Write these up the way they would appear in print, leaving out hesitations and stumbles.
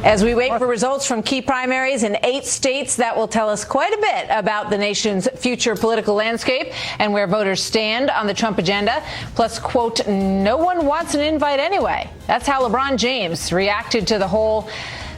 As we wait for results from key primaries in 8 states, that will tell us quite a bit about the nation's future political landscape and where voters stand on the Trump agenda. Plus, quote, no one wants an invite anyway. That's how LeBron James reacted to the whole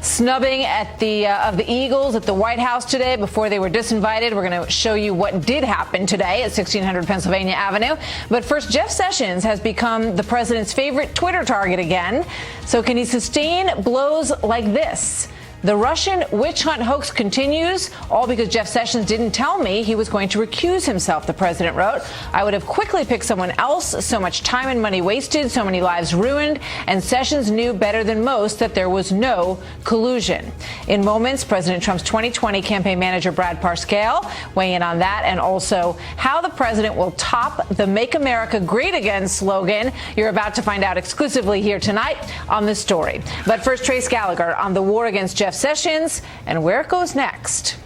snubbing of the Eagles at the White House today before they were disinvited. We're going to show you what did happen today at 1600 Pennsylvania Avenue. But first, Jeff Sessions has become the president's favorite Twitter target again. So can he sustain blows like this? The Russian witch hunt hoax continues, all because Jeff Sessions didn't tell me he was going to recuse himself, the president wrote. I would have quickly picked someone else. So much time and money wasted, so many lives ruined, and Sessions knew better than most that there was no collusion. In moments, President Trump's 2020 campaign manager Brad Parscale weigh in on that, and also how the president will top the Make America Great Again slogan. You're about to find out exclusively here tonight on this story. But first, Trace Gallagher on the war against Jeff Sessions and where it goes next.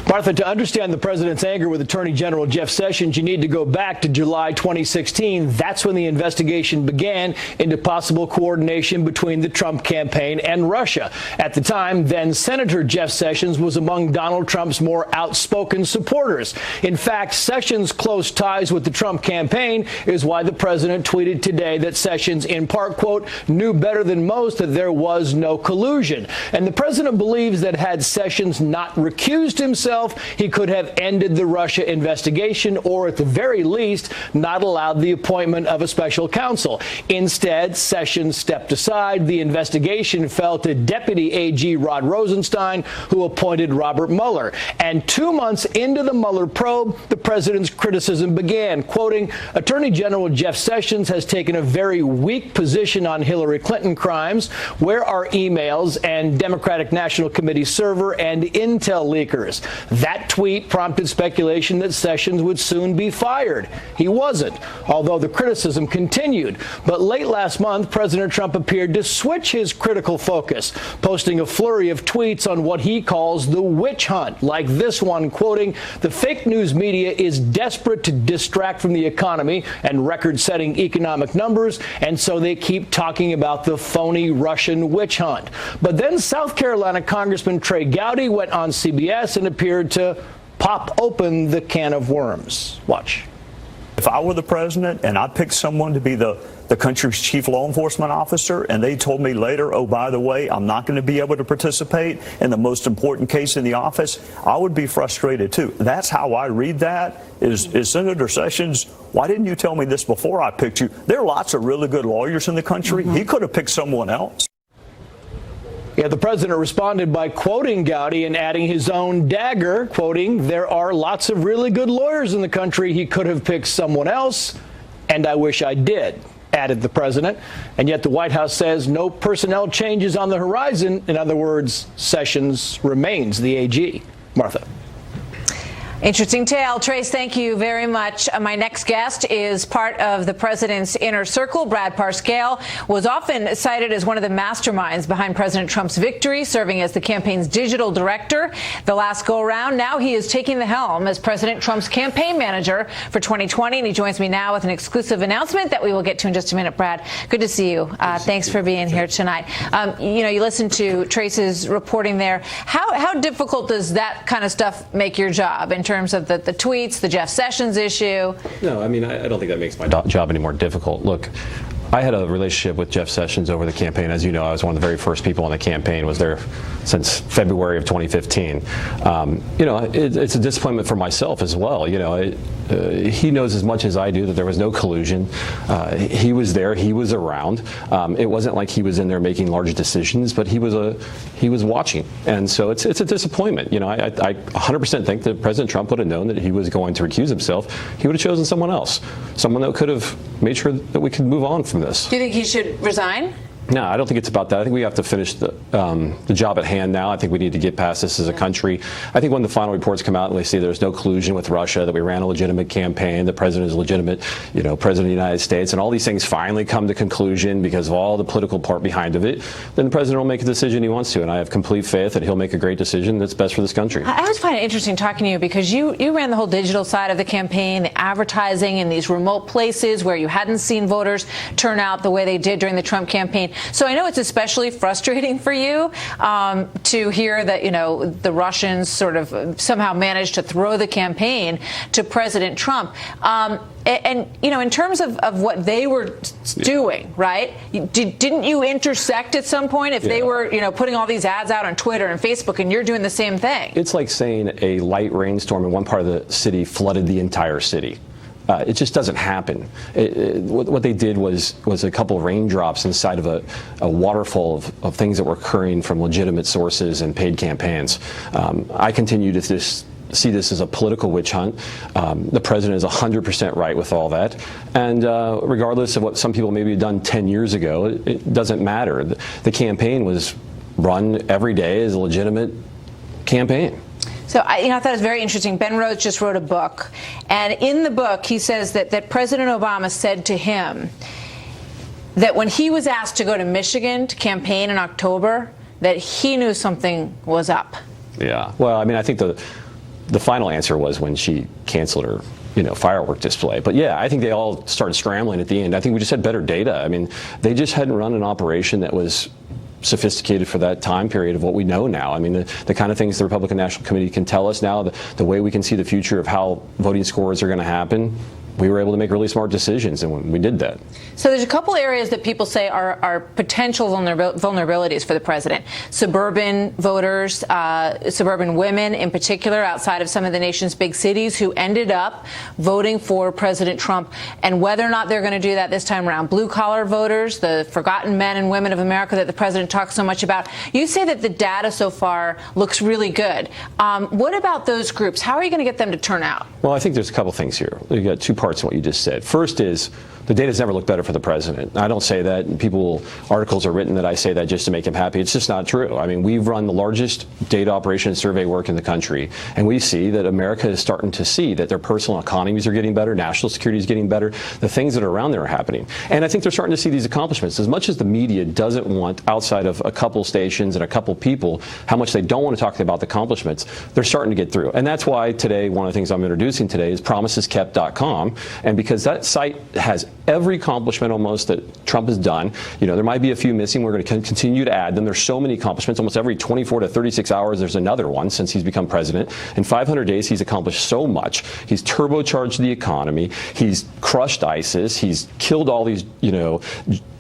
Martha, to understand the president's anger with Attorney General Jeff Sessions, you need to go back to July 2016. That's when the investigation began into possible coordination between the Trump campaign and Russia. At the time, then Senator Jeff Sessions was among Donald Trump's more outspoken supporters. In fact, Sessions' close ties with the Trump campaign is why the president tweeted today that Sessions, in part, quote, knew better than most that there was no collusion. And the president believes that had Sessions not recused himself, he could have ended the Russia investigation or, at the very least, not allowed the appointment of a special counsel. Instead, Sessions stepped aside. The investigation fell to Deputy AG Rod Rosenstein, who appointed Robert Mueller. And 2 months into the Mueller probe, the president's criticism began, quoting, Attorney General Jeff Sessions has taken a very weak position on Hillary Clinton crimes. Where are emails and Democratic National Committee server and intel leakers? That tweet prompted speculation that Sessions would soon be fired. He wasn't, although the criticism continued. But late last month, President Trump appeared to switch his critical focus, posting a flurry of tweets on what he calls the witch hunt, like this one, quoting, the fake news media is desperate to distract from the economy and record-setting economic numbers, and so they keep talking about the phony Russian witch hunt. But then South Carolina Congressman Trey Gowdy went on CBS and appeared to pop open the can of worms. Watch. If I were the president and I picked someone to be the country's chief law enforcement officer and they told me later, oh, by the way, I'm not going to be able to participate in the most important case in the office, I would be frustrated, too. That's how I read that is Senator Sessions, why didn't you tell me this before I picked you? There are lots of really good lawyers in the country. He could have picked someone else. Yeah, the president responded by quoting Gowdy and adding his own dagger, quoting, there are lots of really good lawyers in the country. He could have picked someone else, and I wish I did, added the president. And yet the White House says no personnel changes on the horizon. In other words, Sessions remains the AG. Martha. Interesting tale. Trace, thank you very much. My next guest is part of the president's inner circle. Brad Parscale was often cited as one of the masterminds behind President Trump's victory, serving as the campaign's digital director the last go-around. Now he is taking the helm as President Trump's campaign manager for 2020, and he joins me now with an exclusive announcement that we will get to in just a minute. Brad, good to see you. Thanks for being here tonight. You listened to Trace's reporting there. How difficult does that kind of stuff make your job in terms of the tweets, the Jeff Sessions issue? No, I mean, I don't think that makes my job any more difficult. Look, I had a relationship with Jeff Sessions over the campaign. As you know, I was one of the very first people on the campaign, was there since February of 2015. It's a disappointment for myself as well. He knows as much as I do that there was no collusion. He was there. He was around. It wasn't like he was in there making large decisions, but he was watching. And so it's a disappointment. I 100% think that President Trump would have known that he was going to recuse himself. He would have chosen someone else, someone that could have made sure that we could move on from this. Do you think he should resign? No, I don't think it's about that. I think we have to finish the job at hand now. I think we need to get past this as a country. I think when the final reports come out and they say there's no collusion with Russia, that we ran a legitimate campaign, the president is legitimate, president of the United States, and all these things finally come to conclusion because of all the political part behind of it, then the president will make a decision he wants to, and I have complete faith that he'll make a great decision that's best for this country. I always find it interesting talking to you because you ran the whole digital side of the campaign, the advertising in these remote places where you hadn't seen voters turn out the way they did during the Trump campaign. So I know it's especially frustrating for you to hear that, the Russians sort of somehow managed to throw the campaign to President Trump. And in terms of what they were doing, right? Didn't you intersect at some point if they were, putting all these ads out on Twitter and Facebook, and you're doing the same thing? It's like saying a light rainstorm in one part of the city flooded the entire city. It just doesn't happen. What they did was a couple of raindrops inside of a waterfall of things that were occurring from legitimate sources and paid campaigns. I continue to see this as a political witch hunt. The president is 100% right with all that. And regardless of what some people maybe have done 10 years ago, it doesn't matter. The campaign was run every day as a legitimate campaign. So I thought it was very interesting. Ben Rhodes just wrote a book, and in the book he says that President Obama said to him that when he was asked to go to Michigan to campaign in October, that he knew something was up. Yeah. Well, I mean, I think the final answer was when she canceled her firework display. But yeah, I think they all started scrambling at the end. I think we just had better data. I mean, they just hadn't run an operation that was sophisticated for that time period of what we know now. I mean, the kind of things the Republican National Committee can tell us now, the way we can see the future of how voting scores are going to happen, we were able to make really smart decisions, and we did that. So there's a couple areas that people say are potential vulnerabilities for the president. Suburban voters, suburban women in particular, outside of some of the nation's big cities, who ended up voting for President Trump, and whether or not they're going to do that this time around. Blue-collar voters, the forgotten men and women of America that the president talks so much about. You say that the data so far looks really good. What about those groups? How are you going to get them to turn out? Well, I think there's a couple things here. You got two parts in what you just said. First is the data's never looked better for the president. I don't say that, and articles are written that I say that just to make him happy. It's just not true. I mean, we've run the largest data operation survey work in the country, and we see that America is starting to see that their personal economies are getting better, national security is getting better, the things that are around there are happening. And I think they're starting to see these accomplishments. As much as the media doesn't want, outside of a couple stations and a couple people, how much they don't want to talk about the accomplishments, they're starting to get through. And that's why today, one of the things I'm introducing today is promiseskept.com. And because that site has every accomplishment almost that Trump has done. There might be a few missing. We're going to continue to add them. There's so many accomplishments. Almost every 24 to 36 hours, there's another one since he's become president. In 500 days, he's accomplished so much. He's turbocharged the economy. He's crushed ISIS. He's killed all these,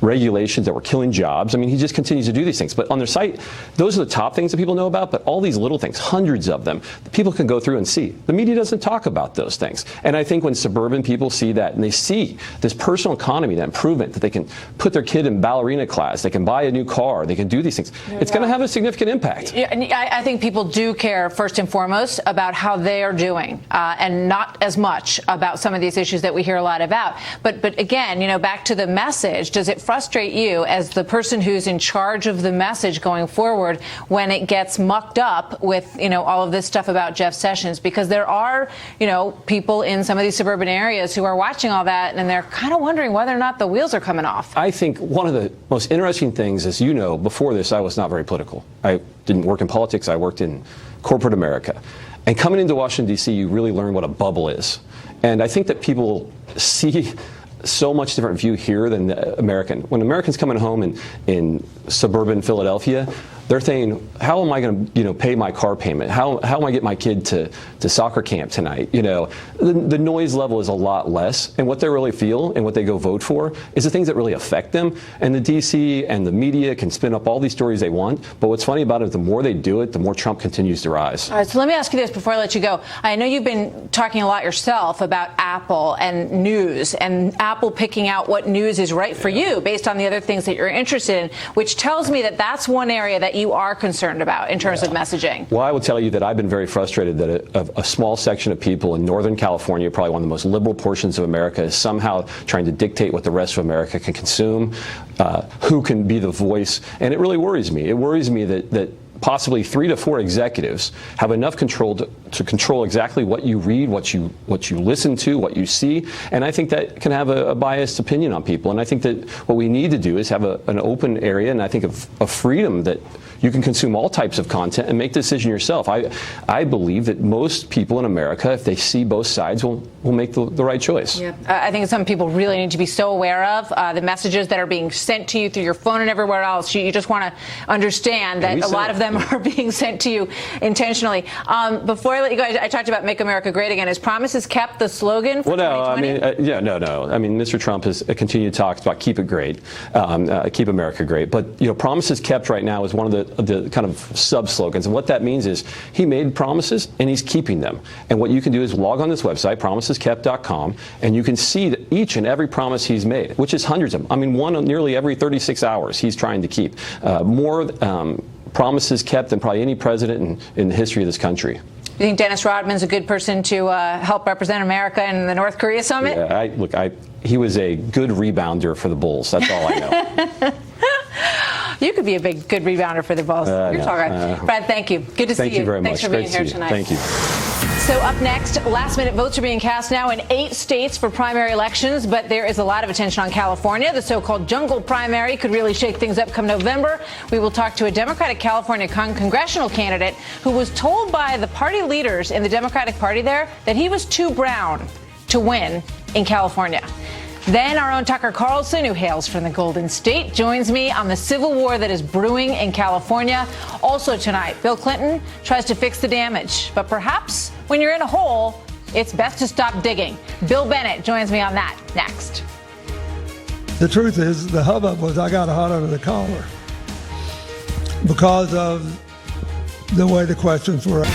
regulations that were killing jobs. I mean, he just continues to do these things. But on their site, those are the top things that people know about. But all these little things, hundreds of them, people can go through and see. The media doesn't talk about those things. And I think when suburban people see that and they see this personal economy, that improvement, that they can put their kid in ballerina class, they can buy a new car, they can do these things, it's going to have a significant impact. Yeah, and I think people do care, first and foremost, about how they are doing, and not as much about some of these issues that we hear a lot about. But again, back to the message, does it frustrate you as the person who's in charge of the message going forward when it gets mucked up with, all of this stuff about Jeff Sessions? Because there are, people in some of these suburban areas who are watching all that, and they're kind of wondering whether or not the wheels are coming off. I think one of the most interesting things, as you know, before this, I was not very political. I didn't work in politics. I worked in corporate America. And coming into Washington, D.C., you really learn what a bubble is. And I think that people see so much different view here than the American. When Americans coming home in suburban Philadelphia, they're saying, how am I going to, pay my car payment? How am I get my kid to soccer camp tonight? The noise level is a lot less, and what they really feel and what they go vote for is the things that really affect them. And the DC and the media can spin up all these stories they want, but what's funny about it, the more they do it, the more Trump continues to rise. All right, so let me ask you this before I let you go. I know you've been talking a lot yourself about Apple and news, and Apple picking out what news is right for you based on the other things that you're interested in, which tells me that that's one area that you are concerned about in terms of messaging. Well, I will tell you that I've been very frustrated that a small section of people in Northern California, probably one of the most liberal portions of America, is somehow trying to dictate what the rest of America can consume, who can be the voice. And it really worries me. It worries me that possibly 3 to 4 executives have enough control to control exactly what you read, what you listen to, what you see. And I think that can have a biased opinion on people. And I think that what we need to do is have an open area, and I think of freedom that You can consume all types of content and make the decision yourself. I believe that most people in America, if they see both sides, will make the right choice. Yeah. I think some people really need to be so aware of the messages that are being sent to you through your phone and everywhere else. You just want to understand that a lot of them are being sent to you intentionally. Before I let you go, I talked about Make America Great Again. Is promises kept the slogan for 2020? No. I mean, Mr. Trump has continued to talk about keep it great, keep America great. But, promises kept right now is one of the kind of sub-slogans. And what that means is he made promises and he's keeping them. And what you can do is log on this website, promiseskept.com, and you can see that each and every promise he's made, which is hundreds of them. I mean, one nearly every 36 hours he's trying to keep. More promises kept than probably any president in the history of this country. You think Dennis Rodman's a good person to help represent America in the North Korea summit? Yeah, he was a good rebounder for the Bulls. That's all I know. You could be a good rebounder for the Bulls. You're talking. Brad, thank you. Good to see you. Thank you very much. Thanks for being here tonight. Thank you. So up next, last-minute votes are being cast now in 8 states for primary elections, but there is a lot of attention on California. The so-called jungle primary could really shake things up come November. We will talk to a Democratic California congressional candidate who was told by the party leaders in the Democratic Party there that he was too brown to win in California. Then our own Tucker Carlson, who hails from the Golden State, joins me on the civil war that is brewing in California. Also tonight, Bill Clinton tries to fix the damage. But perhaps when you're in a hole, it's best to stop digging. Bill Bennett joins me on that next. The truth is, the hubbub was I got hot under the collar because of the way the questions were.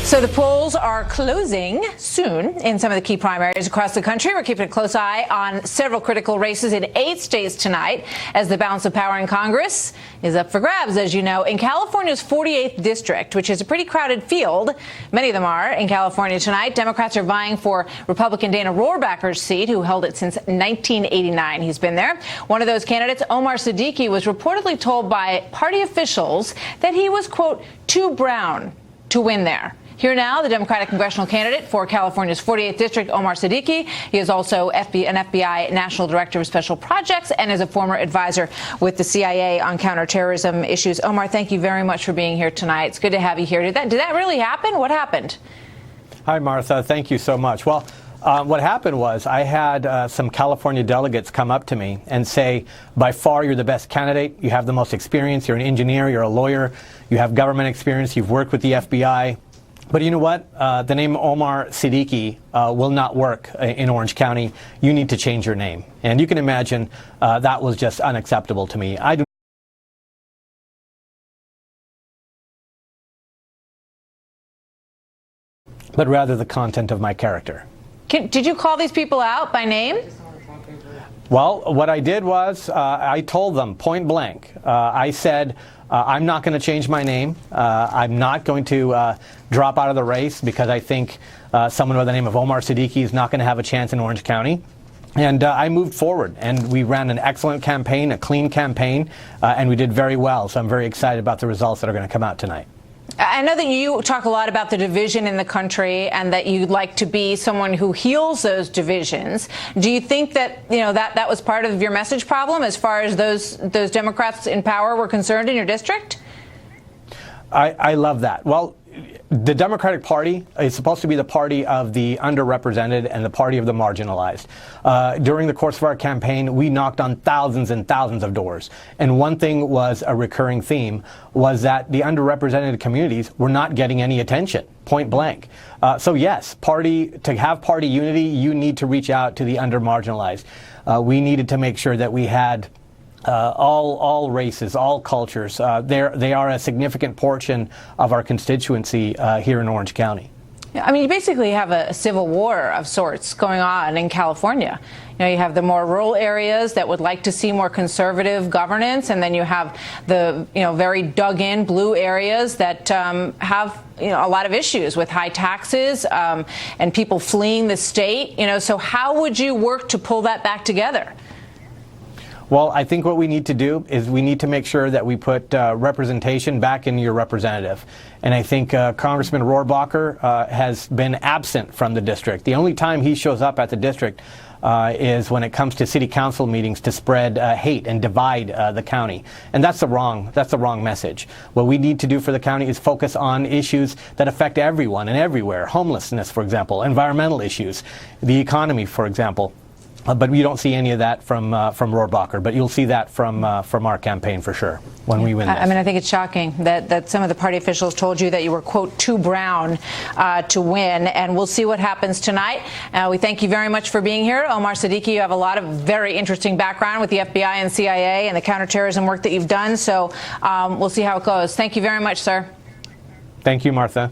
So the polls are closing soon in some of the key primaries across the country. We're keeping a close eye on several critical races in 8 states tonight as the balance of power in Congress is up for grabs, as you know. In California's 48th district, which is a pretty crowded field, many of them are in California tonight, Democrats are vying for Republican Dana Rohrabacher's seat, who held it since 1989. He's been there. One of those candidates, Omar Siddiqui, was reportedly told by party officials that he was, quote, too brown to win there. Here now, the Democratic congressional candidate for California's 48th district, Omar Siddiqui. He is also an FBI National Director of Special Projects and is a former advisor with the CIA on counterterrorism issues. Omar, thank you very much for being here tonight. It's good to have you here. Did that really happen? What happened? Hi, Martha. Thank you so much. Well, what happened was I had some California delegates come up to me and say, by far, you're the best candidate. You have the most experience. You're an engineer. You're a lawyer. You have government experience. You've worked with the FBI. But you know what? The name Omar Siddiqui will not work in Orange County. You need to change your name. And you can imagine that was just unacceptable to me. I do but rather the content of my character. Did you call these people out by name? Well, what I did was I told them point blank. I said, I'm not going to change my name. I'm not going to drop out of the race because I think someone by the name of Omar Siddiqui is not going to have a chance in Orange County. And I moved forward, and we ran an excellent campaign, a clean campaign, and we did very well. So I'm very excited about the results that are going to come out tonight. I know that you talk a lot about the division in the country and that you'd like to be someone who heals those divisions. Do you think that, that was part of your message problem as far as those Democrats in power were concerned in your district? I love that. Well, the Democratic Party is supposed to be the party of the underrepresented and the party of the marginalized. During the course of our campaign, we knocked on thousands and thousands of doors. And one thing was a recurring theme was that the underrepresented communities were not getting any attention, point blank. So yes, to have party unity, you need to reach out to the under-marginalized. We needed to make sure that we had all races, all cultures. They are a significant portion of our constituency here in Orange County. I mean, you basically have a civil war of sorts going on in California. You have the more rural areas that would like to see more conservative governance, and then you have the very dug-in blue areas that have a lot of issues with high taxes and people fleeing the state. So how would you work to pull that back together? Well, I think what we need to do is we need to make sure that we put representation back in your representative. And I think Congressman Rohrabacher has been absent from the district. The only time he shows up at the district is when it comes to city council meetings to spread hate and divide the county. And that's the wrong message. What we need to do for the county is focus on issues that affect everyone and everywhere. Homelessness, for example, environmental issues, the economy, for example. But we don't see any of that from Rohrabacher. But you'll see that from our campaign for sure when we win this. I mean, I think it's shocking that some of the party officials told you that you were, quote, too brown to win. And we'll see what happens tonight. We thank you very much for being here. Omar Siddiqui, you have a lot of very interesting background with the FBI and CIA and the counterterrorism work that you've done. So we'll see how it goes. Thank you very much, sir. Thank you, Martha.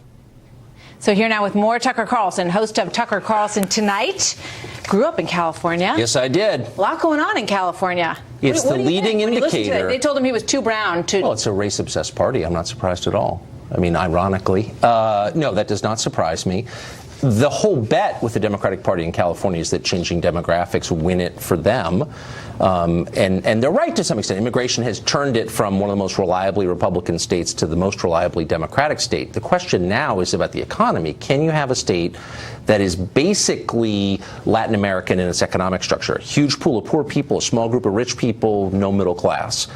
So here now with more Tucker Carlson, host of Tucker Carlson Tonight. Grew up in California. Yes, I did. A lot going on in California. It's the leading indicator. They told him he was too brown to... Well, it's a race-obsessed party. I'm not surprised at all. I mean, ironically. No, that does not surprise me. The whole bet with the Democratic Party in California is that changing demographics win it for them. And they're right to some extent. Immigration has turned it from one of the most reliably Republican states to the most reliably Democratic state. The question now is about the economy. Can you have a state that is basically Latin American in its economic structure? A huge pool of poor people, a small group of rich people, no middle class.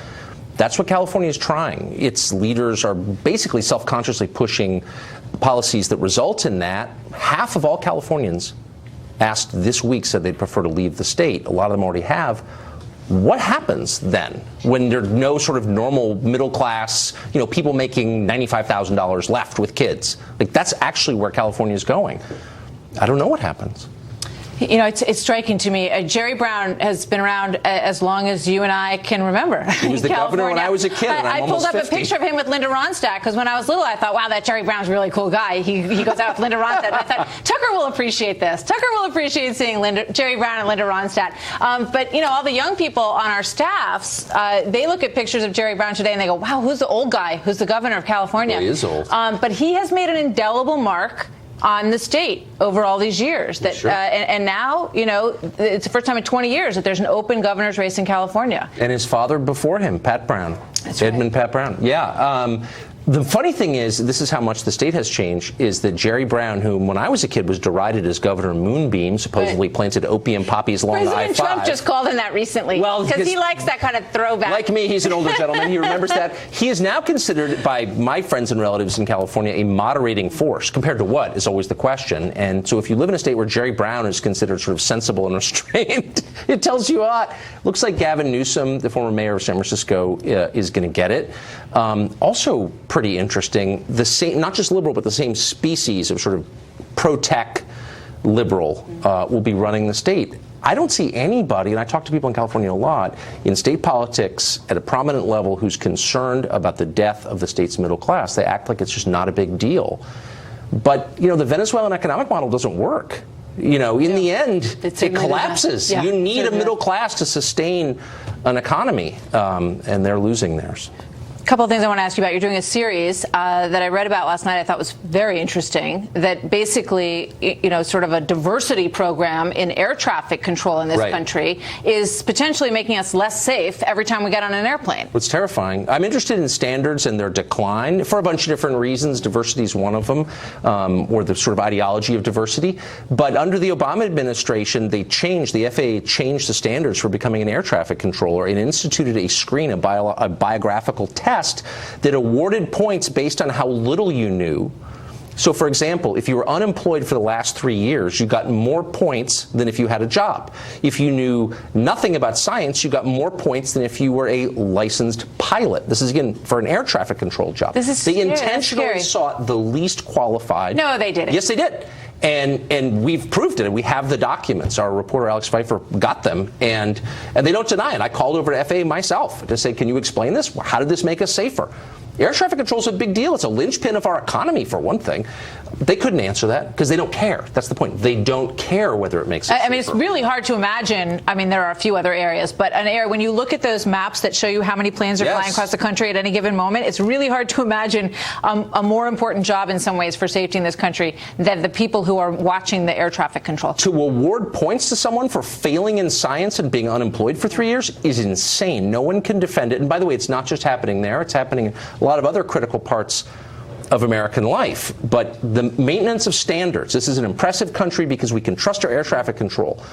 That's what California is trying. Its leaders are basically self-consciously pushing policies that result in that. Half of all Californians asked this week said they'd prefer to leave the state. A lot of them already have. What happens then when there's no sort of normal middle class, people making $95,000 left with kids? Like, that's actually where California is going. I don't know what happens. It's striking to me. Jerry Brown has been around as long as you and I can remember. He was the governor when I was a kid, and I'm almost 50. I pulled up a picture of him with Linda Ronstadt, because when I was little, I thought, wow, that Jerry Brown's a really cool guy. He goes out with Linda Ronstadt. And I thought, Tucker will appreciate this. Tucker will appreciate seeing Jerry Brown and Linda Ronstadt. But, all the young people on our staffs, they look at pictures of Jerry Brown today, and they go, wow, who's the old guy who's the governor of California? Well, he is old. But he has made an indelible mark on the state over all these years. That sure. And now, it's the first time in 20 years that there's an open governor's race in California. And his father before him, Pat Brown. That's Edmund right. Pat Brown. Yeah. The funny thing is, this is how much the state has changed, is that Jerry Brown, whom when I was a kid was derided as Governor Moonbeam, supposedly planted opium poppies along the I-5. President Trump just called him that recently. Well, because he likes that kind of throwback. Like me, he's an older gentleman. He remembers that. He is now considered by my friends and relatives in California a moderating force. Compared to what is always the question. And so if you live in a state where Jerry Brown is considered sort of sensible and restrained, it tells you a lot. Looks like Gavin Newsom, the former mayor of San Francisco, is going to get it. Also pretty interesting, the same, not just liberal, but the same species of sort of pro-tech liberal will be running the state. I don't see anybody, and I talk to people in California a lot, in state politics at a prominent level who's concerned about the death of the state's middle class. They act like it's just not a big deal. But, the Venezuelan economic model doesn't work. In the end, it collapses. Yeah, you need a middle class to sustain an economy, and they're losing theirs. A couple of things I want to ask you about. You're doing a series that I read about last night I thought was very interesting, that basically, sort of a diversity program in air traffic control in this country is potentially making us less safe every time we get on an airplane. It's terrifying. I'm interested in standards and their decline for a bunch of different reasons. Diversity is one of them, or the sort of ideology of diversity. But under the Obama administration, the FAA changed the standards for becoming an air traffic controller and instituted a screen, a biographical test that awarded points based on how little you knew. So, for example, if you were unemployed for the last 3 years, you got more points than if you had a job. If you knew nothing about science, you got more points than if you were a licensed pilot. This is, again, for an air traffic control job. They intentionally sought the least qualified. No, they didn't. Yes, they did. And we've proved it. We have the documents. Our reporter, Alex Pfeiffer, got them. And they don't deny it. I called over to FAA myself to say, can you explain this? How did this make us safer? Air traffic control is a big deal. It's a linchpin of our economy, for one thing. They couldn't answer that because they don't care. That's the point. They don't care whether it makes it safer. It's really hard to imagine. There are a few other areas, but an area, when you look at those maps that show you how many planes are flying across the country at any given moment, it's really hard to imagine a more important job in some ways for safety in this country than the people who are watching the air traffic control. To award points to someone for failing in science and being unemployed for 3 years is insane. No one can defend it. And by the way, it's not just happening there. It's happening in a lot of other critical parts of American life. But the maintenance of standards, this is an impressive country because we can trust our air traffic control.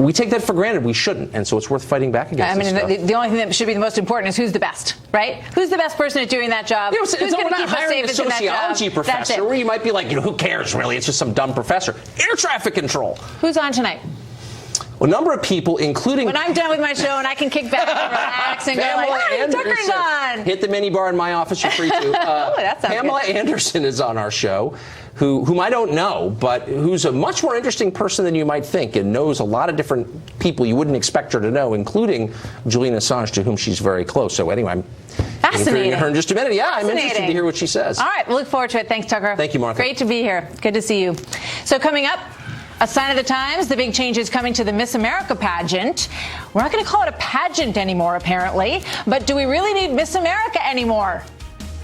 we take that for granted. We shouldn't, and so it's worth fighting back against. I mean, this stuff. the only thing that should be the most important is who's the best, right? Who's the best person at doing that job? It's who's going to keep us hiring safe a in that sociology job? professor where you might be like, who cares really? It's just some dumb professor. Air traffic control. Who's on tonight? A number of people, including... When I'm done with my show and I can kick back and relax and go like, hey, Tucker's on. Hit the mini bar in my office, you're free to. That sounds Pamela good. Anderson is on our show, whom I don't know, but who's a much more interesting person than you might think and knows a lot of different people you wouldn't expect her to know, including Julian Assange, to whom she's very close. So anyway, I'm fascinating. her in just a minute. Yeah, I'm interested to hear what she says. All right, we'll look forward to it. Thanks, Tucker. Thank you, Martha. Great to be here. Good to see you. So coming up, a sign of the times, the big changes coming to the Miss America pageant. We're not going to call it a pageant anymore, apparently. But do we really need Miss America anymore?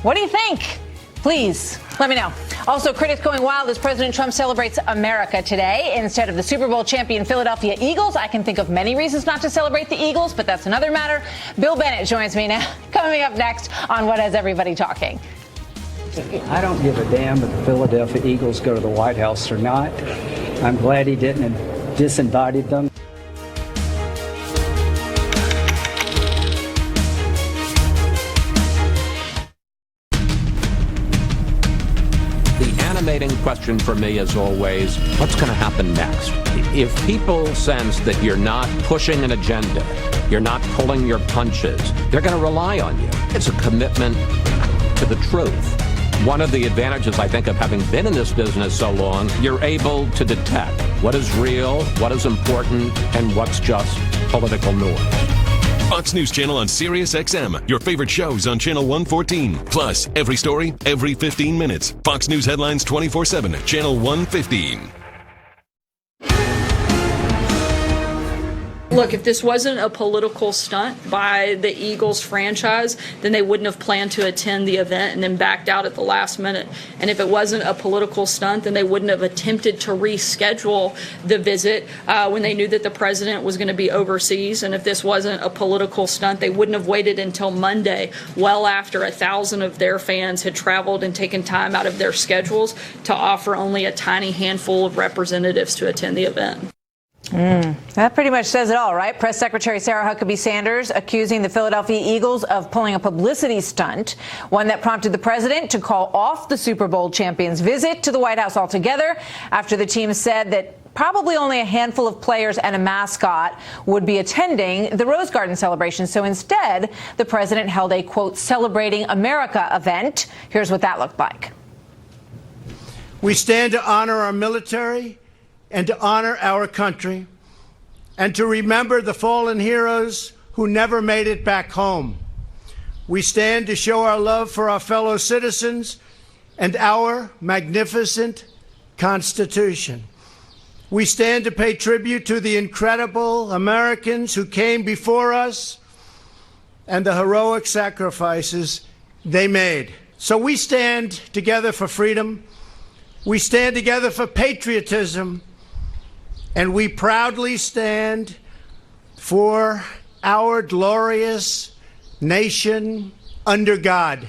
What do you think? Please, let me know. Also, critics going wild as President Trump celebrates America today instead of the Super Bowl champion Philadelphia Eagles. I can think of many reasons not to celebrate the Eagles, but that's another matter. Bill Bennett joins me now, coming up next on What Has Everybody Talking. I don't give a damn if the Philadelphia Eagles go to the White House or not. I'm glad he didn't and disinvited them. The animating question for me is always, what's going to happen next? If people sense that you're not pushing an agenda, you're not pulling your punches, they're going to rely on you. It's a commitment to the truth. One of the advantages, I think, of having been in this business so long, you're able to detect what is real, what is important, and what's just political noise. Fox News Channel on Sirius XM. Your favorite shows on Channel 114. Plus, every story, every 15 minutes. Fox News headlines 24/7. Channel 115. Look, if this wasn't a political stunt by the Eagles franchise, then they wouldn't have planned to attend the event and then backed out at the last minute. And if it wasn't a political stunt, then they wouldn't have attempted to reschedule the visit when they knew that the president was going to be overseas. And if this wasn't a political stunt, they wouldn't have waited until Monday, well after 1,000 of their fans had traveled and taken time out of their schedules to offer only a tiny handful of representatives to attend the event. That pretty much says it all, right? Press Secretary Sarah Huckabee Sanders accusing the Philadelphia Eagles of pulling a publicity stunt, one that prompted the president to call off the Super Bowl champions' visit to the White House altogether after the team said that probably only a handful of players and a mascot would be attending the Rose Garden celebration. So instead, the president held a, quote, Celebrating America event. Here's what that looked like. We stand to honor our military and to honor our country, and to remember the fallen heroes who never made it back home. We stand to show our love for our fellow citizens and our magnificent Constitution. We stand to pay tribute to the incredible Americans who came before us and the heroic sacrifices they made. So we stand together for freedom. We stand together for patriotism. And we proudly stand for our glorious nation under God.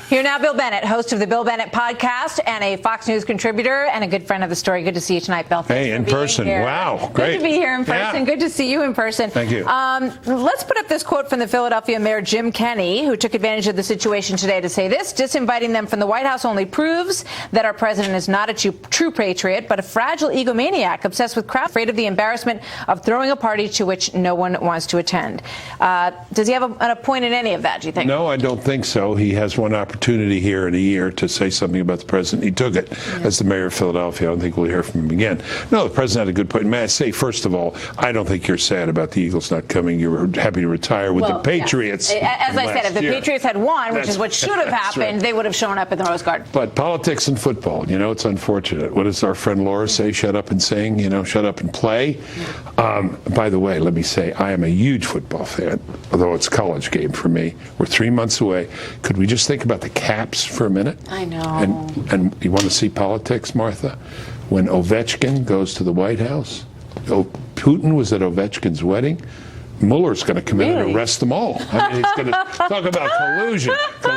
Here now, Bill Bennett, host of the Bill Bennett podcast and a Fox News contributor and a good friend of the story. Good to see you tonight, Bill. Hey, in person. Wow, great. Good to be here in person. Yeah. Good to see you in person. Thank you. Let's put up this quote from the Philadelphia Mayor Jim Kenney, who took advantage of the situation today to say this: disinviting them from the White House only proves that our president is not a true patriot, but a fragile egomaniac obsessed with crowd, afraid of the embarrassment of throwing a party to which no one wants to attend. Does he have a point in any of that, do you think? No, I don't think so. He has one opportunity here in a year to say something about the president. He took it as the mayor of Philadelphia. I don't think we'll hear from him again. No, the president had a good point. May I say, first of all, I don't think you're sad about the Eagles not coming. You were happy to retire with the Patriots. Yeah. As I said, if the Patriots had won, which is what should have happened, right, they would have shown up at the Rose Garden. But politics and football, you know, it's unfortunate. What does our friend Laura say? Shut up and sing, you know, shut up and play. By the way, let me say, I am a huge football fan, although it's a college game for me. We're 3 months away. Could we just think about the Caps for a minute? I know. And you want to see politics, Martha? When Ovechkin goes to the White House, Putin was at Ovechkin's wedding. Mueller's going to come in and arrest them all. I mean, he's going to talk about collusion. All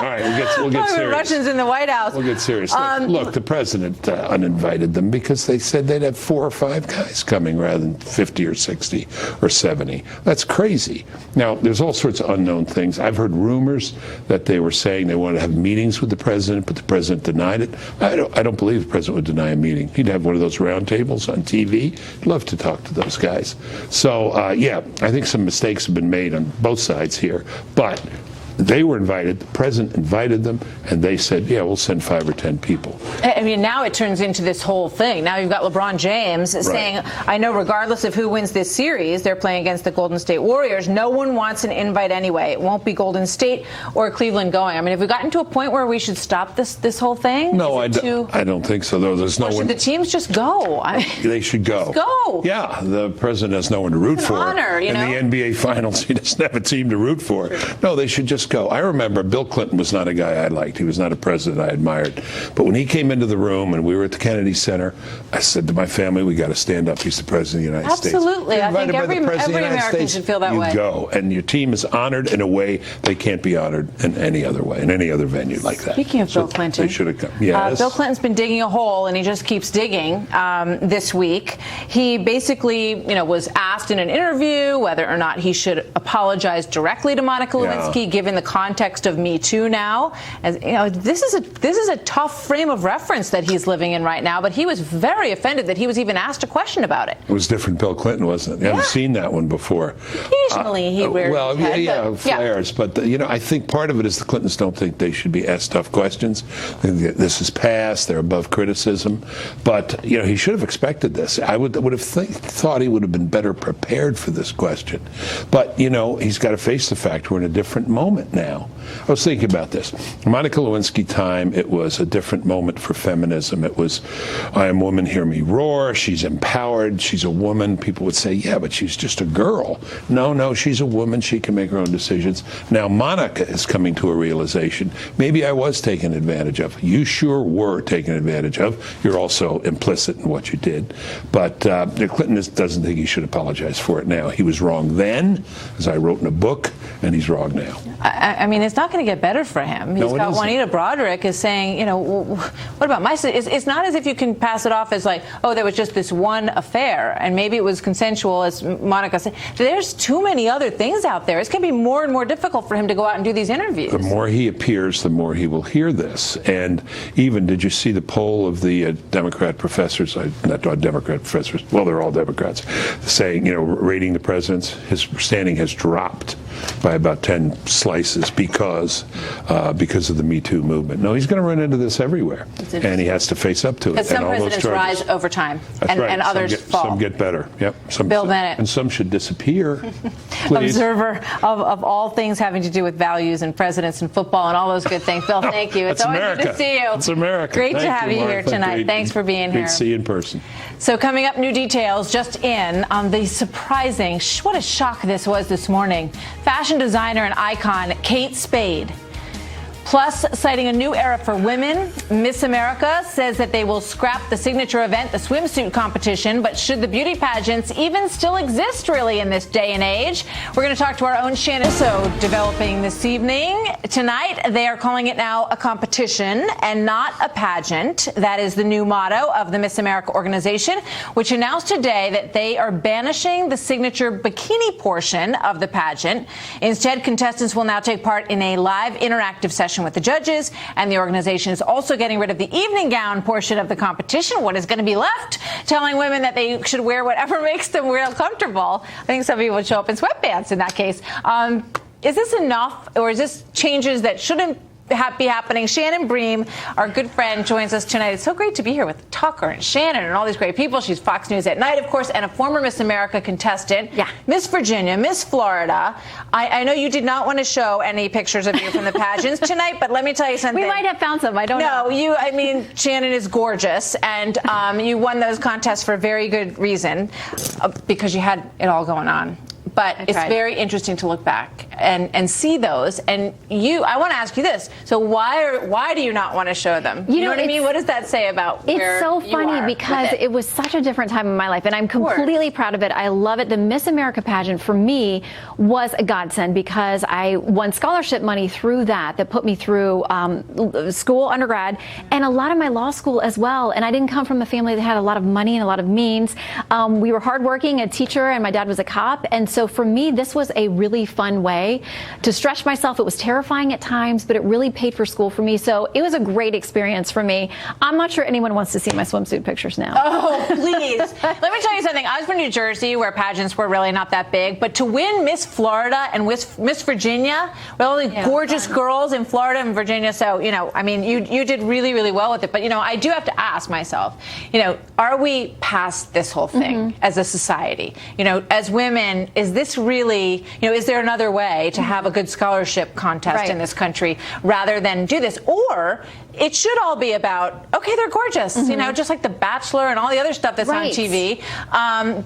right, we'll get serious. Russians in the White House. We'll get serious. Look, the president uninvited them because they said they'd have 4 or 5 guys coming rather than 50 or 60 or 70. That's crazy. Now, there's all sorts of unknown things. I've heard rumors that they were saying they wanted to have meetings with the president, but the president denied it. I don't believe the president would deny a meeting. He'd have one of those round tables on TV. He'd love to talk to those guys. So, yeah, I think some mistakes have been made on both sides here, but they were invited, the president invited them, and they said, yeah, we'll send 5 or 10 people. I mean, now it turns into this whole thing. Now you've got LeBron James saying, I know regardless of who wins this series, they're playing against the Golden State Warriors, no one wants an invite anyway. It won't be Golden State or Cleveland going. I mean, have we gotten to a point where we should stop this whole thing? No, I don't think so, though. There's no one. Should the teams just go? They should go. Go. Yeah, the president has no one to root for. Honor, in the NBA Finals, he doesn't have a team to root for. No, they should just go. I remember Bill Clinton was not a guy I liked. He was not a president I admired. But when he came into the room and we were at the Kennedy Center, I said to my family, we got to stand up. He's the president of the United States. Absolutely. I think every American should feel that way. You go, and your team is honored in a way they can't be honored in any other way, in any other venue like that. Speaking of Bill Clinton, they should have come. Yes. Bill Clinton's been digging a hole, and he just keeps digging this week. He basically, was asked in an interview whether or not he should apologize directly to Monica Lewinsky, given the context of Me Too now. As this is a tough frame of reference that he's living in right now, but he was very offended that he was even asked a question about it. It was different Bill Clinton, wasn't it? You haven't seen that one before. Occasionally he wears his head, flares. But, I think part of it is the Clintons don't think they should be asked tough questions. This is past. They're above criticism. But, he should have expected this. I would have thought he would have been better prepared for this question. But, he's got to face the fact we're in a different moment now. I was thinking about this. Monica Lewinsky time, it was a different moment for feminism. It was, I am woman, hear me roar. She's empowered. She's a woman. People would say, yeah, but she's just a girl. No, she's a woman. She can make her own decisions. Now Monica is coming to a realization. Maybe I was taken advantage of. You sure were taken advantage of. You're also implicit in what you did. But Clinton doesn't think he should apologize for it now. He was wrong then, as I wrote in a book, and he's wrong now. I mean, it's not going to get better for him. He's got Juanita Broderick is saying, what about my sister? It's not as if you can pass it off as like, oh, there was just this one affair, and maybe it was consensual, as Monica said. There's too many other things out there. It's going to be more and more difficult for him to go out and do these interviews. The more he appears, the more he will hear this. And even, did you see the poll of the Democrat professors, not Democrat professors, well, they're all Democrats, saying, rating the presidents, his standing has dropped by about 10 slices because of the Me Too movement. No, he's going to run into this everywhere, and he has to face up to it. But some presidents rise over time, and others fall. Some get better. Yep. Bill Bennett. And some should disappear. Observer of all things having to do with values and presidents and football and all those good things. Bill, thank you. It's always good to see you. It's America. Great to have you here tonight. Thanks for being here. Great to see you in person. So coming up, new details just in on the surprising, what a shock this was this morning. Fashion designer and icon Kate Spade. Plus, citing a new era for women, Miss America says that they will scrap the signature event, the swimsuit competition. But should the beauty pageants even still exist, really, in this day and age? We're going to talk to our own Shannon. So, developing this evening. Tonight, they are calling it now a competition and not a pageant. That is the new motto of the Miss America organization, which announced today that they are banishing the signature bikini portion of the pageant. Instead, contestants will now take part in a live interactive session with the judges, and the organization is also getting rid of the evening gown portion of the competition. What is going to be left? Telling women that they should wear whatever makes them real comfortable. I think some people would show up in sweatpants in that case. Is this enough, or is this changes that shouldn't be happening? Shannon Bream, our good friend, joins us tonight. It's so great to be here with Tucker and Shannon and all these great people. She's Fox News at Night, of course, and a former Miss America contestant. Yeah. Miss Virginia, Miss Florida. I know you did not want to show any pictures of you from the pageants tonight, but let me tell you something. We might have found some. I don't know. No, Shannon is gorgeous, and you won those contests for a very good reason, because you had it all going on. But it's very interesting to look back and see those. And I want to ask you this. So why do you not want to show them? You know what I mean? What does that say about where It's so you funny are because with it was such a different time in my life, and I'm completely proud of it. I love it. The Miss America pageant for me was a godsend because I won scholarship money through that put me through school, undergrad, and a lot of my law school as well. And I didn't come from a family that had a lot of money and a lot of means. We were hardworking, a teacher, and my dad was a cop. And so for me, this was a really fun way to stretch myself. It was terrifying at times, but it really paid for school for me. So it was a great experience for me. I'm not sure anyone wants to see my swimsuit pictures now. Oh, please. Let me tell you something. I was from New Jersey where pageants were really not that big, but to win Miss Florida and Miss Virginia, with all the gorgeous girls in Florida and Virginia, so, you did really, really well with it. But, I do have to ask myself, are we past this whole thing as a society? As women, is this really, is there another way to have a good scholarship contest in this country rather than do this? Or it should all be about, okay, they're gorgeous, just like The Bachelor and all the other stuff that's on TV.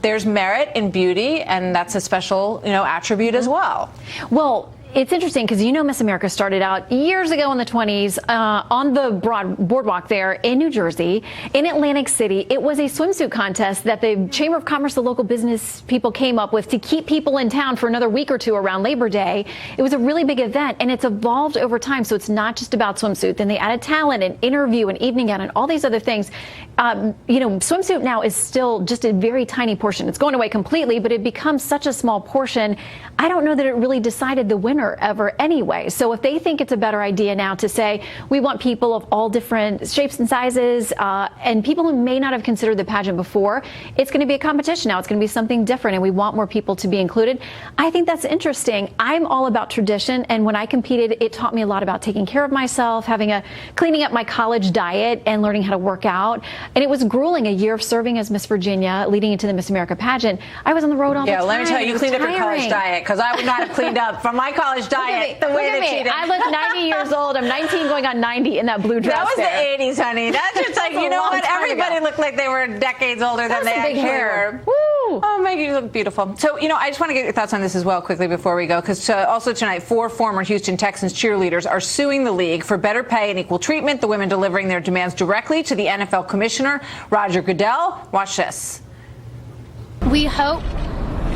There's merit in beauty, and that's a special, attribute as well. Well, it's interesting because Miss America started out years ago in the 20s on the boardwalk there in New Jersey, in Atlantic City. It was a swimsuit contest that the Chamber of Commerce, the local business people came up with to keep people in town for another week or two around Labor Day. It was a really big event, and it's evolved over time, so it's not just about swimsuit. Then they added talent and interview and evening gown and all these other things. Swimsuit now is still just a very tiny portion. It's going away completely, but it becomes such a small portion. I don't know that it really decided the winner ever anyway. So if they think it's a better idea now to say we want people of all different shapes and sizes and people who may not have considered the pageant before, it's going to be a competition now. It's going to be something different, and we want more people to be included. I think that's interesting. I'm all about tradition, and when I competed, it taught me a lot about taking care of myself, cleaning up my college diet and learning how to work out. And it was grueling, a year of serving as Miss Virginia leading into the Miss America pageant. I was on the road all the time. Yeah, let me tell you, you cleaned up your college diet, because I would not have cleaned up from my college diet the way that she did. I look 90 years old. I'm 19 going on 90 in that blue dress. That was there. the 80s, honey. That's just like, you know what? Everybody looked like they were decades older than they actually were. Woo! Oh, Maggie, you look beautiful. So, I just want to get your thoughts on this as well quickly before we go, because also tonight, 4 former Houston Texans cheerleaders are suing the league for better pay and equal treatment, the women delivering their demands directly to the NFL commissioner, Roger Goodell. Watch this. We hope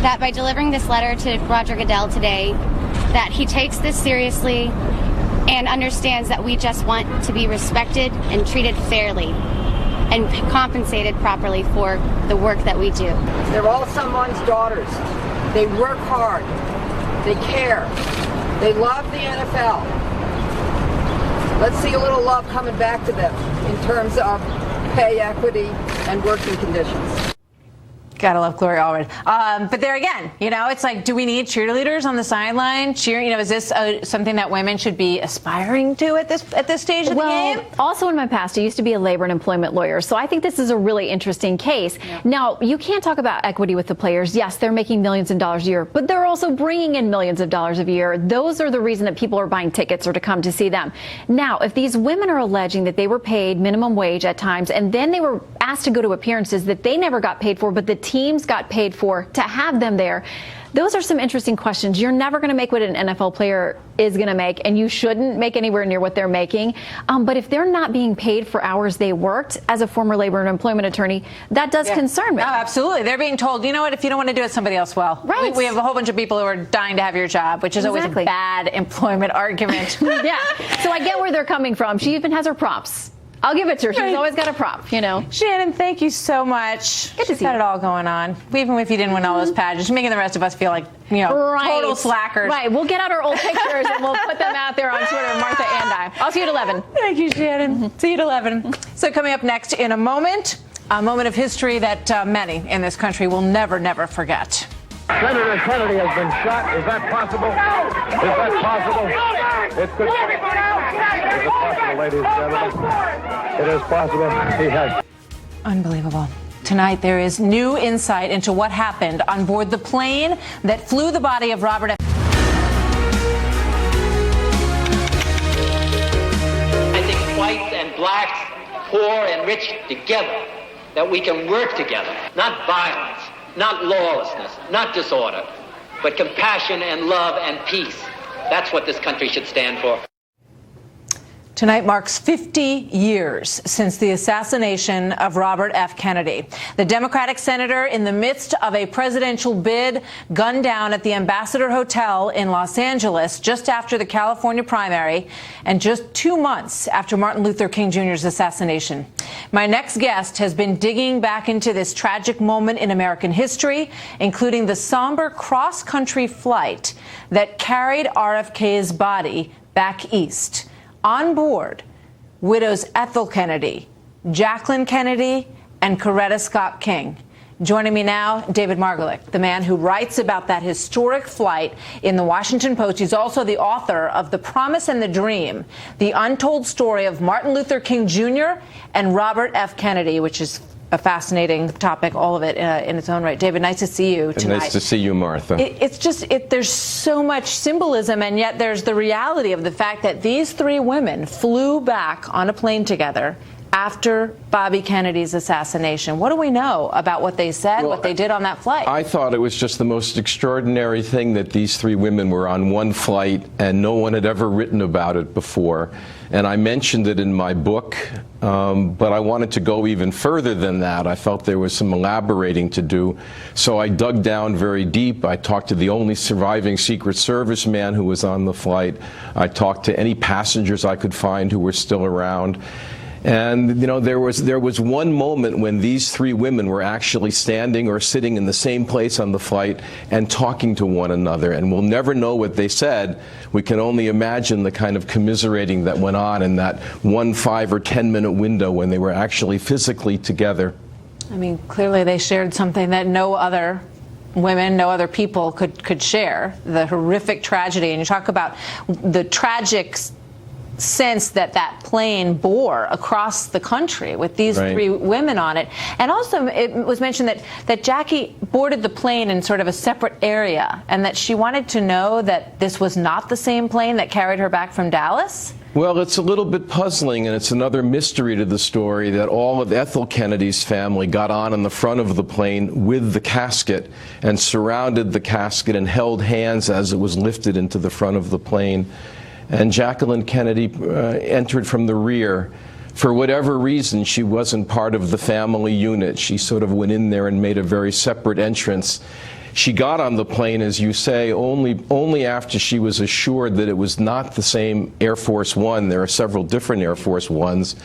that by delivering this letter to Roger Goodell today, that he takes this seriously and understands that we just want to be respected and treated fairly and compensated properly for the work that we do. They're all someone's daughters. They work hard. They care. They love the NFL. Let's see a little love coming back to them in terms of pay equity and working conditions. Gotta love Gloria Allred. But there again, it's like, do we need cheerleaders on the sideline cheering? Is this something that women should be aspiring to at this stage of the game? Also in my past, I used to be a labor and employment lawyer, so I think this is a really interesting case. Yeah. Now, you can't talk about equity with the players. Yes, they're making millions of dollars a year, but they're also bringing in millions of dollars a year. Those are the reason that people are buying tickets or to come to see them. Now, if these women are alleging that they were paid minimum wage at times, and then they were asked to go to appearances that they never got paid for, but the teams got paid for to have them there. Those are some interesting questions. You're never going to make what an NFL player is going to make, and you shouldn't make anywhere near what they're making. But if they're not being paid for hours they worked, as a former labor and employment attorney, that does concern me. Oh, absolutely. They're being told, you know what, if you don't want to do it, somebody else will. Right. We have a whole bunch of people who are dying to have your job, which is always a bad employment argument. Yeah. So I get where they're coming from. She even has her props. I'll give it to her. She's always got a prop, Shannon, thank you so much. Good to see got it all going on. Even if you didn't win all those pageants, you're making the rest of us feel like, total slackers. Right. We'll get out our old pictures and we'll put them out there on Twitter, Martha and I. I'll see you at 11. Thank you, Shannon. See you at 11. So coming up next in a moment of history that many in this country will never, never forget. Senator Kennedy has been shot. Is that possible? Is that possible? It could. Is it possible, ladies and gentlemen? It is possible. He has. Unbelievable. Tonight, there is new insight into what happened on board the plane that flew the body of Robert F. I think whites and blacks, poor and rich together, that we can work together, not violence, not lawlessness, not disorder, but compassion and love and peace. That's what this country should stand for. Tonight marks 50 years since the assassination of Robert F. Kennedy. The Democratic senator, in the midst of a presidential bid, gunned down at the Ambassador Hotel in Los Angeles just after the California primary and just 2 months after Martin Luther King Jr.'s assassination. My next guest has been digging back into this tragic moment in American history, including the somber cross-country flight that carried RFK's body back east. On board, widows Ethel Kennedy, Jacqueline Kennedy, and Coretta Scott King. Joining me now, David Margolick, the man who writes about that historic flight in the Washington Post. He's also the author of The Promise and the Dream, the untold story of Martin Luther King Jr. and Robert F. Kennedy, which is a fascinating topic, all of it in its own right. David, nice to see you tonight. Nice to see you, Martha. There's so much symbolism, and yet there's the reality of the fact that these three women flew back on a plane together after Bobby Kennedy's assassination. What do we know about what they said, what they did on that flight? I thought it was just the most extraordinary thing that these three women were on one flight and no one had ever written about it before. And I mentioned it in my book, but I wanted to go even further than that. I felt there was some elaborating to do. So I dug down very deep. I talked to the only surviving Secret Service man who was on the flight. I talked to any passengers I could find who were still around. And, you know, there was one moment when these three women were actually standing or sitting in the same place on the flight and talking to one another. And we'll never know what they said. We can only imagine the kind of commiserating that went on in that 1 5 or 10 minute window when they were actually physically together. I mean, clearly they shared something that no other women, no other people could share, the horrific tragedy. And you talk about the tragic sense that plane bore across the country with these three women on it. And also it was mentioned that Jackie boarded the plane in sort of a separate area and that she wanted to know that this was not the same plane that carried her back from Dallas. Well, it's a little bit puzzling, and it's another mystery to the story that all of Ethel Kennedy's family got on in the front of the plane with the casket and surrounded the casket and held hands as it was lifted into the front of the plane. And Jacqueline Kennedy entered from the rear. For whatever reason, she wasn't part of the family unit. She sort of went in there and made a very separate entrance. She got on the plane, as you say, only after she was assured that it was not the same Air Force One. There are several different Air Force Ones.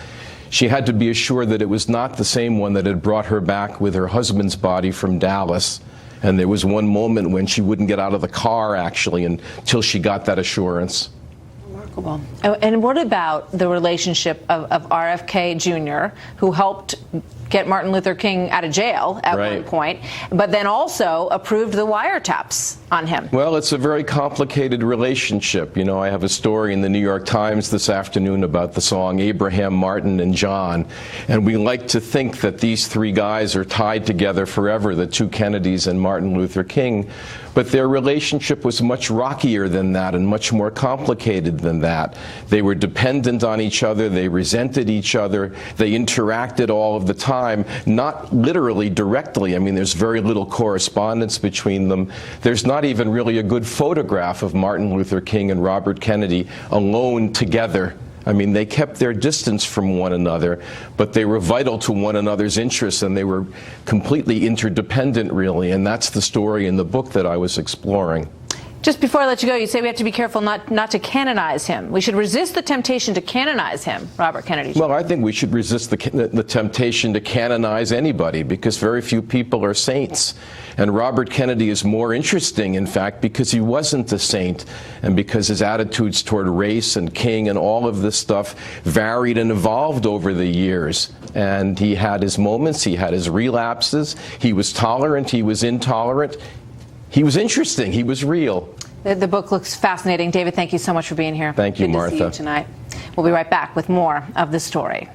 She had to be assured that it was not the same one that had brought her back with her husband's body from Dallas. And there was one moment when she wouldn't get out of the car, actually, until she got that assurance. And what about the relationship of RFK Jr., who helped get Martin Luther King out of jail at one point, but then also approved the wiretaps on him? Well, it's a very complicated relationship. You know, I have a story in the New York Times this afternoon about the song Abraham, Martin, and John. And we like to think that these three guys are tied together forever, the two Kennedys and Martin Luther King. But their relationship was much rockier than that and much more complicated than that. They were dependent on each other. They resented each other. They interacted all of the time, not literally directly. I mean, there's very little correspondence between them. There's not even really a good photograph of Martin Luther King and Robert Kennedy alone together. I mean, they kept their distance from one another, but they were vital to one another's interests, and they were completely interdependent, really. And that's the story in the book that I was exploring. Just before I let you go, you say we have to be careful not to canonize him. We should resist the temptation to canonize him, Robert Kennedy Jr. Well, I think we should resist the temptation to canonize anybody, because very few people are saints. And Robert Kennedy is more interesting, in fact, because he wasn't a saint and because his attitudes toward race and King and all of this stuff varied and evolved over the years. And he had his moments, he had his relapses, he was tolerant, he was intolerant. He was interesting. He was real. The book looks fascinating. David, thank you so much for being here. Thank you, Good Martha. To see you tonight. We'll be right back with more of the story.